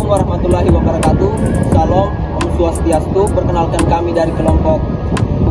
warahmatullahi wabarakatuh. Salam, Om Swastiastu. Perkenalkan kami dari kelompok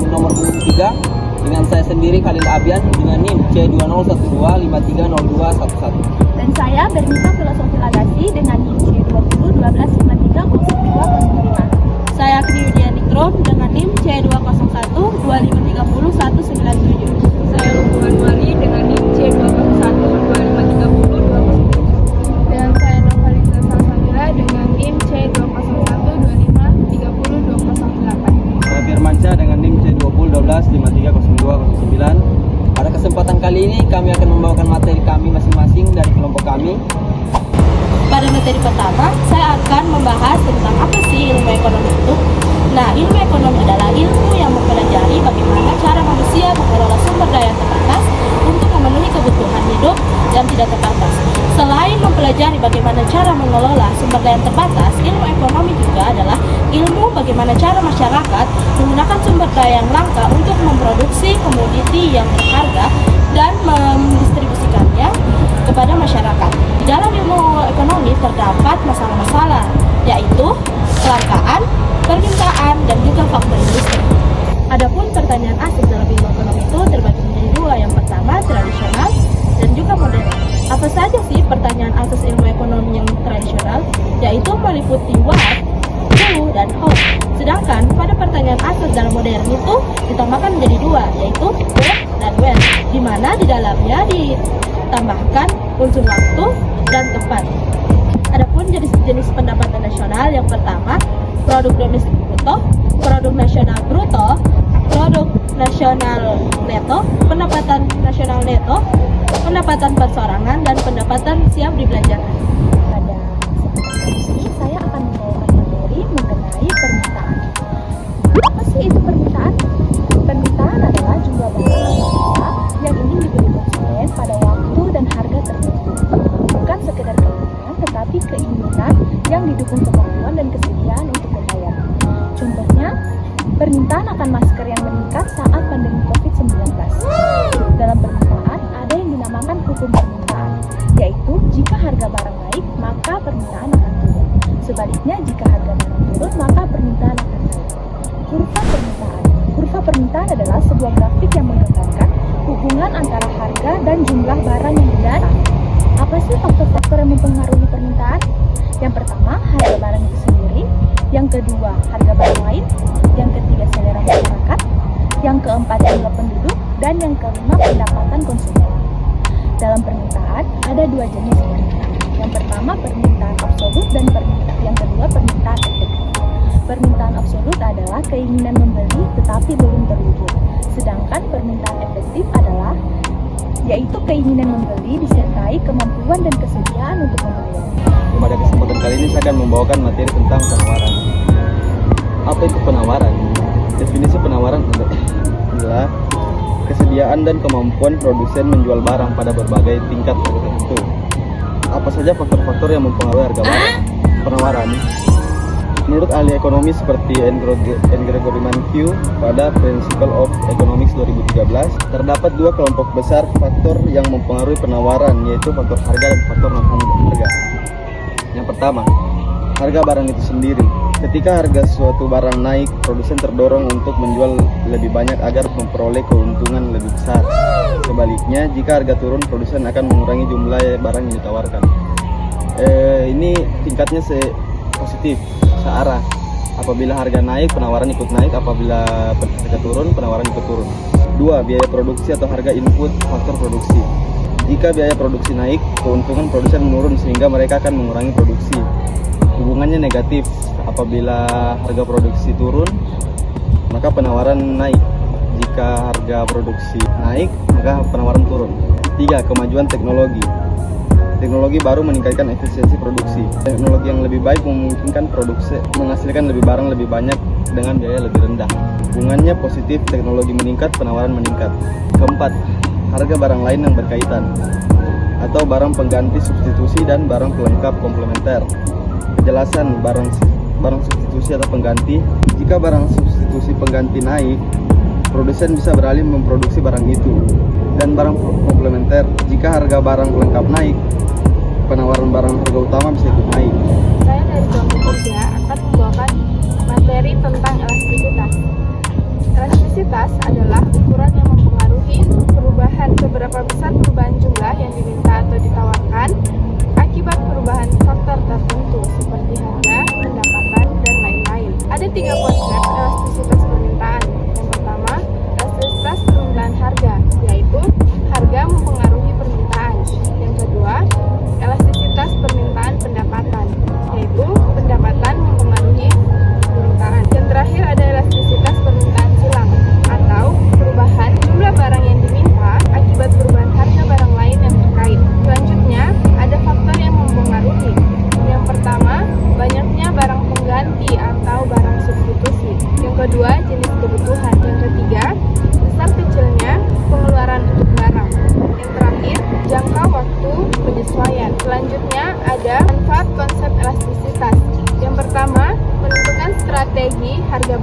nomor 3 dengan saya sendiri Khalil Abian dengan NIM C2012530211. Dan saya Bernita Filosofi Lagasi dengan NIM C2012530205. Saya Kriudia Nikrom dengan NIM C20125301197. Saya Lukman Wali dengan NIM C20125302010. Dan saya Novalisa Salsabila dengan NIM C20125302008. Saya Firmansyah dengan NIM C2012530209. Pada kesempatan kali ini kami akan membawakan materi kami masing-masing dari kelompok kami. Pada materi pertama, saya akan membahas tentang apa sih ilmu ekonomi itu. Nah, ilmu ekonomi adalah ilmu yang mempelajari bagaimana cara manusia mengelola sumber daya terbatas untuk memenuhi kebutuhan hidup yang tidak terbatas. Selain mempelajari bagaimana cara mengelola sumber daya terbatas, ilmu ekonomi juga adalah ilmu bagaimana cara masyarakat menggunakan sumber daya yang langka untuk memproduksi komoditi yang berharga dan mendistribusikannya kepada masyarakat. Di dalam ilmu ekonomi terdapat masalah-masalah, yaitu kelangkaan, permintaan, dan juga faktor industri. Adapun pertanyaan asas dalam ilmu ekonomi itu terbagi menjadi dua. Yang pertama, tradisional dan juga modern. Apa saja sih pertanyaan asas ilmu ekonomi yang tradisional? Yaitu meliputi what, who, dan how. Sedangkan pada pertanyaan asas dalam modern itu ditambahkan menjadi dua, yaitu where dan when, di mana di dalamnya ditambahkan unsur waktu dan tempat. Adapun jenis pendapatan nasional, yang pertama produk domestik bruto, produk nasional bruto, produk nasional neto, pendapatan nasional neto, pendapatan persorangan, dan pendapatan siap dibelanjakan. Pada kesempatan kali ini saya akan membawakan materi mengenai permintaan. Apa sih itu permintaan? Permintaan adalah jumlah barang atau jasa yang ingin dibeli konsumen pada waktu dan harga tertentu. Bukan sekedar keinginan, tetapi keinginan yang didukung kemampuan dan kesediaan untuk membayar. Contohnya, permintaan akan masker yang meningkat saat pandemi COVID-19. Dalam permintaan, ada yang dinamakan hukum permintaan, yaitu jika harga barang naik, maka permintaan akan turun. Sebaliknya, jika harga barang turun, maka permintaan akan naik. Kurva permintaan. Kurva permintaan adalah sebuah grafik yang menggambarkan hubungan antara harga dan jumlah barang yang didatang. Apa sih faktor-faktor yang mempengaruhi permintaan? Yang pertama, harga barang itu sendiri. Yang kedua, harga barang lain. Yang ketiga, selera masyarakat. Yang keempat, jumlah penduduk. Dan yang kelima, pendapatan konsumen. Dalam permintaan, ada dua jenis permintaan. Yang pertama, permintaan absolut, dan yang kedua, permintaan efektif. Permintaan absolut adalah keinginan membeli tetapi belum terwujud. Sedangkan permintaan efektif adalah yaitu keinginan membeli disertai kemampuan dan kesediaan untuk membayar. Pada kesempatan kali ini saya akan membawakan materi tentang penawaran. Apa itu penawaran? Definisi penawaran adalah kesediaan dan kemampuan produsen menjual barang pada berbagai tingkat tertentu. Apa saja faktor-faktor yang mempengaruhi harga barang? Penawaran. Menurut ahli ekonomi seperti Gregory Mankiw pada Principle of Economics 2013, terdapat dua kelompok besar faktor yang mempengaruhi penawaran, yaitu faktor harga dan faktor non-harga. Yang pertama, harga barang itu sendiri. Ketika harga suatu barang naik, produsen terdorong untuk menjual lebih banyak agar memperoleh keuntungan lebih besar. Sebaliknya, jika harga turun, produsen akan mengurangi jumlah barang yang ditawarkan. Ini tingkatnya positif, searah. Apabila harga naik, penawaran ikut naik. Apabila harga turun, penawaran ikut turun. 2. Biaya produksi atau harga input faktor produksi. Jika biaya produksi naik, keuntungan produsen menurun sehingga mereka akan mengurangi produksi. Hubungannya negatif. Apabila harga produksi turun, maka penawaran naik. Jika harga produksi naik, maka penawaran turun. 3. Kemajuan teknologi. Teknologi baru meningkatkan efisiensi produksi. Teknologi yang lebih baik memungkinkan produksi menghasilkan lebih barang lebih banyak dengan biaya lebih rendah. Hubungannya positif, teknologi meningkat, penawaran meningkat. 4. Harga barang lain yang berkaitan atau barang pengganti substitusi dan barang pelengkap komplementer. Penjelasan barang substitusi atau pengganti. Jika barang substitusi pengganti naik, produsen bisa beralih memproduksi barang itu. Dan barang komplementer, jika harga barang pelengkap naik, penawaran barang harga utama bisa ikut naik. Saya dari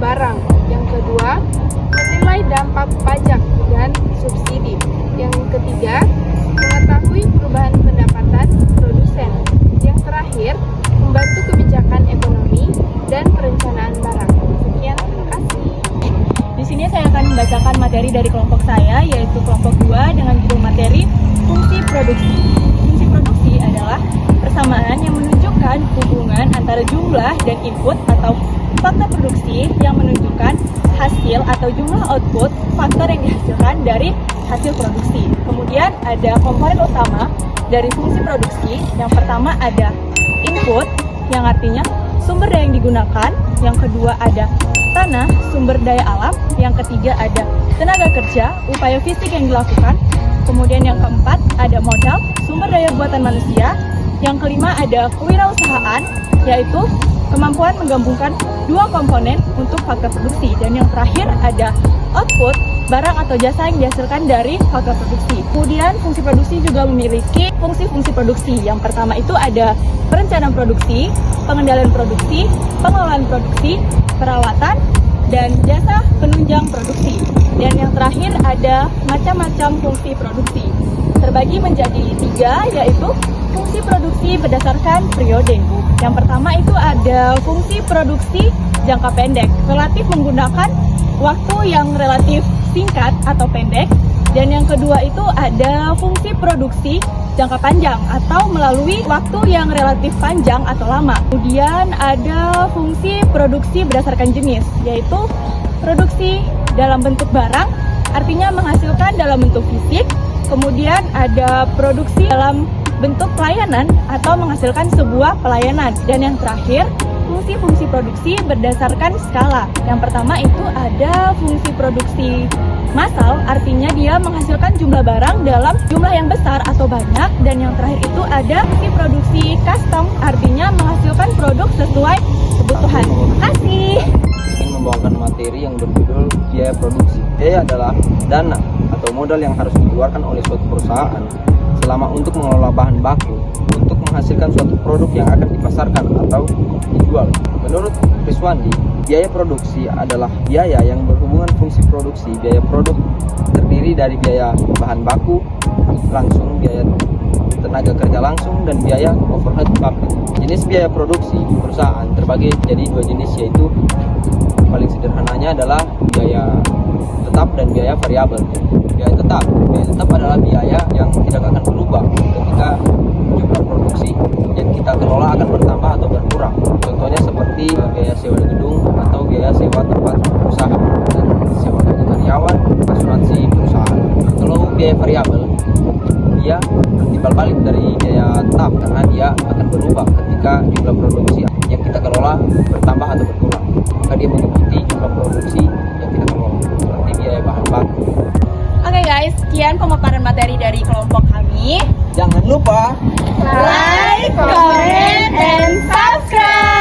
barang. Yang kedua, menilai dampak pajak dan subsidi. Yang ketiga, mengetahui perubahan pendapatan produsen. Yang terakhir, membantu kebijakan ekonomi dan perencanaan barang. Sekian, terima kasih. Di sini saya akan membacakan materi dari kelompok saya, yaitu kelompok 2 dengan judul materi fungsi produksi. Fungsi produksi adalah persamaan yang menunjukkan hubungan antara jumlah dan input atau faktor produksi yang menunjukkan hasil atau jumlah output faktor yang dihasilkan dari hasil produksi. Kemudian ada komponen utama dari fungsi produksi. Yang pertama ada input, yang artinya sumber daya yang digunakan. Yang kedua ada tanah, sumber daya alam. Yang ketiga ada tenaga kerja, upaya fisik yang dilakukan. Kemudian yang keempat ada modal, sumber daya buatan manusia. Yang kelima ada kewirausahaan, yaitu kemampuan menggabungkan dua komponen untuk faktor produksi. Dan yang terakhir ada output, barang atau jasa yang dihasilkan dari faktor produksi. Kemudian fungsi produksi juga memiliki fungsi-fungsi produksi. Yang pertama itu ada perencanaan produksi, pengendalian produksi, pengelolaan produksi, perawatan, dan jasa penunjang produksi. Dan yang terakhir ada macam-macam fungsi produksi. Terbagi menjadi 3, yaitu fungsi produksi berdasarkan periode. Yang pertama itu ada fungsi produksi jangka pendek, relatif menggunakan waktu yang relatif singkat atau pendek. Dan yang kedua itu ada fungsi produksi jangka panjang atau melalui waktu yang relatif panjang atau lama. Kemudian ada fungsi produksi berdasarkan jenis, yaitu produksi dalam bentuk barang, artinya menghasilkan dalam bentuk fisik. Kemudian ada produksi dalam bentuk pelayanan atau menghasilkan sebuah pelayanan. Dan yang terakhir, fungsi-fungsi produksi berdasarkan skala. Yang pertama itu ada fungsi produksi massal, artinya dia menghasilkan jumlah barang dalam jumlah yang besar atau banyak. Dan yang terakhir itu ada fungsi produksi custom, artinya menghasilkan produk sesuai kebutuhan. Terima kasih. Ingin membawakan materi yang berjudul biaya produksi. Biaya adalah dana atau modal yang harus dikeluarkan oleh suatu perusahaan selama untuk mengelola bahan baku untuk menghasilkan suatu produk yang akan dipasarkan atau dijual. Menurut Riswandi, biaya produksi adalah biaya yang berhubungan fungsi produksi. Biaya produk terdiri dari biaya bahan baku langsung, biaya tenaga kerja langsung, dan biaya overhead pabrik. Jenis biaya produksi perusahaan terbagi jadi 2 jenis, yaitu paling sederhananya adalah biaya tetap dan biaya variabel. Biaya tetap adalah biaya yang tidak akan berubah ketika jumlah produksi yang kita kelola akan bertambah atau berkurang. Contohnya seperti biaya sewa gedung atau biaya sewa tempat usaha dan sewa gaji karyawan, asuransi perusahaan. Kalau biaya variabel, dia timbal balik dari biaya tetap karena dia akan berubah ketika jumlah produksi yang kita kelola bertambah atau berkurang. Maka dia mengikuti jumlah produksi yang kita kelola, seperti biaya bahan baku. Oke guys, sekian pemaparan materi dari kelompok kami. Jangan lupa Like, comment, and subscribe.